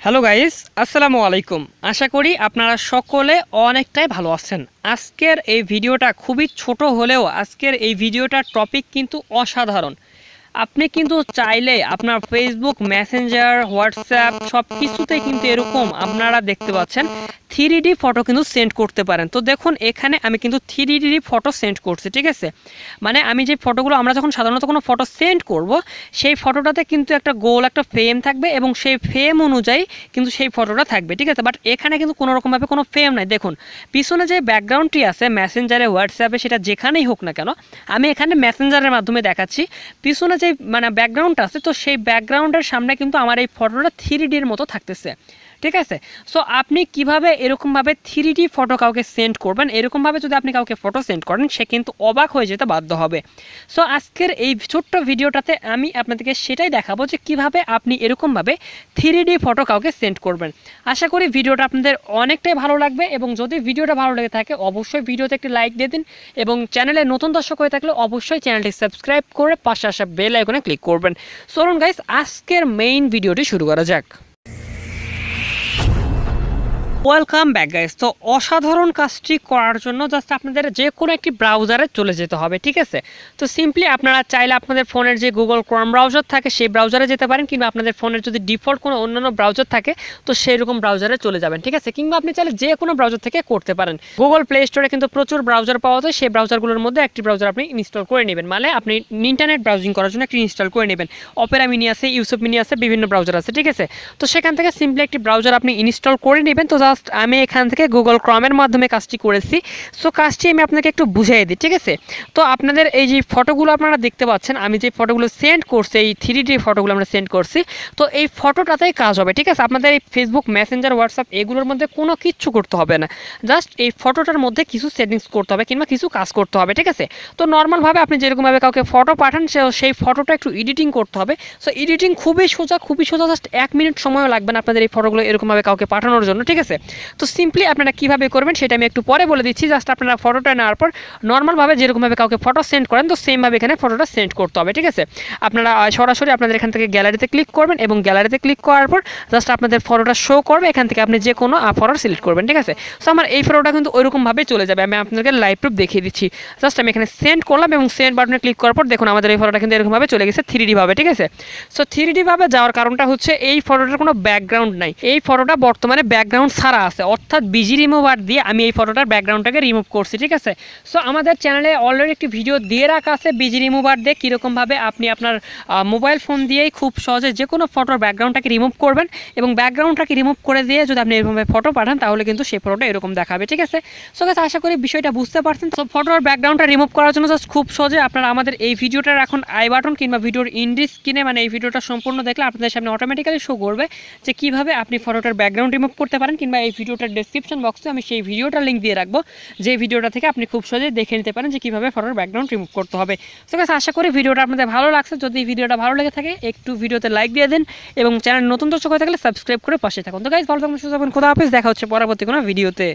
Hello guys, আসসালামু আলাইকুম। আশা করি আপনারা সকলে অনেকটাই ভালো আছেন। আজকের এই ভিডিওটা খুবই ছোট হলেও আজকের এই ভিডিওটার টপিক কিন্তু অসাধারণ। আপনি কিন্তু চাইলে আপনার ফেসবুক, মেসেঞ্জার, হোয়াটসঅ্যাপ সব কিছুতেই কিন্তু এরকম আপনারা দেখতে পাচ্ছেন 3D ফটো কিন্তু সেন্ড করতে পারেন। তো দেখুন এখানে আমি কিন্তু 3D ফটো সেন্ড করছি, ঠিক আছে। মানে আমি যে ফটোগুলো আমরা যখন সাধারণত কোনো ফটো সেন্ড করব, সেই ফটোটাতে কিন্তু একটা গোল একটা ফ্রেম থাকবে এবং সেই ফ্রেম অনুযায়ী কিন্তু সেই ফটোটা থাকবে, ঠিক আছে। বাট এখানে কিন্তু কোনো রকমভাবে কোনো ফ্রেম নাই। দেখুন পিছনে যে ব্যাকগ্রাউন্ডটি আছে মেসেঞ্জারে, হোয়াটসঅ্যাপে, সেটা যেখানেই হোক না কেন, আমি এখানে মেসেঞ্জারের মাধ্যমে দেখাচ্ছি। পিছনে যে ব্যাকগ্রাউন্ড আছে, তো সেই ব্যাকগ্রাউন্ডের সামনে কিন্তু আমার এই ফটোটা 3Dর মতো থাকতেছে, ঠিক আছে। সো আপনি কিভাবে এরকমভাবে 3D ফটো কাউকে সেন্ড করবেন, এরকমভাবে যদি আপনি কাউকে ফটো সেন্ড করেন সে কিন্তু অবাক হয়ে যেতে বাধ্য হবে। সো আজকের এই ছোট্ট ভিডিওটাতে আমি আপনাদেরকে সেটাই দেখাবো যে কিভাবে আপনি এরকমভাবে 3D ফটো কাউকে সেন্ড করবেন। আশা করি ভিডিওটা আপনাদের অনেকটাই ভালো লাগবে এবং যদি ভিডিওটা ভালো লেগে থাকে অবশ্যই ভিডিওতে একটি লাইক দিয়ে দিন এবং চ্যানেলে নতুন দর্শক হয়ে থাকলে অবশ্যই চ্যানেলটি সাবস্ক্রাইব করে পাশে আসা বেল আইকনে ক্লিক করবেন। চলুন গাইস আজকের মেইন ভিডিওটি শুরু করা যাক। Welcome back guys. তো অসাধারণ কাজটি করার জন্য জাস্ট আপনাদের যে কোনো একটি ব্রাউজারে চলে যেতে হবে, ঠিক আছে। তো সিম্পলি আপনারা চাইলে আপনাদের ফোনের যে গুগল ক্রোম ব্রাউজার থাকে সেই ব্রাউজারে যেতে পারেন, কিংবা আপনাদের ফোনের যদি ডিফল্ট কোনো অন্যান্য ব্রাউজার থাকে তো সেই রকম ব্রাউজারে চলে যাবেন, ঠিক আছে। কিংবা আপনি চাইলে যে কোনো ব্রাউজার থেকে করতে পারেন। গুগল প্লে স্টোরে কিন্তু প্রচুর ব্রাউজার পাওয়া যায়, সেই ব্রাউজারগুলোর মধ্যে একটি ব্রাউজার আপনি ইনস্টল করে নেবেন। মানে আপনি ইন্টারনেট ব্রাউজিং করার জন্য একটি ইনস্টল করে নেবেন। অপেরা মিনি আছে, ইউসুফ মিনি আছে, বিভিন্ন ব্রাউজার আছে, ঠিক আছে। তো সেখান থেকে সিম্পলি একটি ব্রাউজার আপনি ইনস্টল করে নেবেন। তো জাস্ট আমি এখান থেকে গুগল ক্রোমের মাধ্যমে কাজটি করেছি। সো কাজটি আমি আপনাকে একটু বুঝিয়ে দিই, ঠিক আছে। তো আপনাদের এই যে ফটোগুলো আপনারা দেখতে পাচ্ছেন, আমি যে ফটোগুলো সেন্ড করছি, এই 3D ফটোগুলো আমরা সেন্ড করছি, তো এই ফটোটাতেই কাজ হবে, ঠিক আছে। আপনাদের এই ফেসবুক, মেসেঞ্জার, হোয়াটসঅ্যাপ এগুলোর মধ্যে কোনো কিচ্ছু করতে হবে না। জাস্ট এই ফটোটার মধ্যে কিছু সেটিংস করতে হবে কিংবা কিছু কাজ করতে হবে, ঠিক আছে। তো নর্মালভাবে আপনি যেরকমভাবে কাউকে ফটো পাঠান সেই ফটোটা একটু এডিটিং করতে হবে। সো এডিটিং খুবই সোজা, জাস্ট 1 মিনিট সময়ও লাগবে না আপনাদের এই ফটোগুলো এরকমভাবে কাউকে পাঠানোর জন্য, ঠিক আছে। তো সিম্পলি আপনারা কীভাবে করবেন সেটা আমি একটু পরে বলে দিচ্ছি। জাস্ট আপনারা ফটোটা নেওয়ার পর নর্মালভাবে যেরকমভাবে কাউকে ফটো সেন্ড করেন তো সেমভাবে এখানে ফটোটা সেন্ড করতে হবে, ঠিক আছে। আপনারা সরাসরি আপনাদের এখান থেকে গ্যালারিতে ক্লিক করবেন এবং গ্যালারিতে ক্লিক করার পর জাস্ট আপনাদের ফটোটা শো করবে। এখান থেকে আপনি যে কোনো ফটো সিলেক্ট করবেন, ঠিক আছে। সো আমার এই ফটোটা কিন্তু ওইরকমভাবে চলে যাবে। আমি আপনাদেরকে লাইভ প্রুফ দেখিয়ে দিচ্ছি। জাস্ট আমি এখানে সেন্ড করলাম এবং সেন্ড বাটনে ক্লিক করার পর দেখুন আমাদের এই ফটোটা কিন্তু এরকমভাবে চলে গেছে 3D ভাবে, ঠিক আছে। সো 3D ভাবে যাওয়ার কারণটা হচ্ছে এই ফটোটার কোনো ব্যাকগ্রাউন্ড নাই। এই ফটোটা বর্তমানে ব্যাকগ্রাউন্ড ছাড়া আছে, অর্থাৎ বিজি রিমুভার দিয়ে আমি এই ফটোটার ব্যাকগ্রাউন্ডটাকে রিমুভ করছি, ঠিক আছে। সো আমাদের চ্যানেলে অলরেডি একটি ভিডিও দিয়ে রাখা আছে বিজি রিমুভার দিয়ে কীরকমভাবে আপনি আপনার মোবাইল ফোন দিয়েই খুব সহজে যে কোনো ফটোর ব্যাকগ্রাউন্ডটাকে রিমুভ করবেন এবং ব্যাকগ্রাউন্ডটাকে রিমুভ করে দিয়ে যদি আপনি এরকমভাবে ফটো পাঠান তাহলে কিন্তু সেই ফটোটা এরকম দেখাবে, ঠিক আছে। সো গাইস আশা করি বিষয়টা বুঝতে পারছেন। তো ফটোর ব্যাকগ্রাউন্ডটা রিমুভ করার জন্য জাস্ট খুব সহজে আপনারা আমাদের এই ভিডিওটার এখন আই বাটন কিংবা ভিডিওর ইন্ডি স্ক্রিনে এই ভিডিওটা সম্পূর্ণ দেখলে আপনাদের সামনে অটোমেটিক্যালি শো করবে যে কীভাবে আপনি ফটোটার ব্যাকগ্রাউন্ড রিমুভ করতে পারেন, কিংবা এই ভিডিওটার ডেসক্রিপশন বক্সে আমি সেই ভিডিওটার লিঙ্ক দিয়ে রাখবো, যে ভিডিওটা থেকে আপনি খুব সহজে দেখে নিতে পারেন যে কীভাবে ফটোর ব্যাকগ্রাউন্ড রিমুভ করতে হবে। সো গাইস আশা করি ভিডিওটা আপনাদের ভালো লাগছে। যদি ভিডিওটা ভালো লেগে থাকে একটু ভিডিওতে লাইক দিয়ে দিন এবং চ্যানেল নতুন দর্শক হয়ে থাকলে সাবস্ক্রাইব করে পাশে থাকুন। তো গাইস ভালো থাকুন, সুস্থ থাকুন, খোদা হাফেজ। দেখা হচ্ছে পরবর্তী কোনো ভিডিওতে।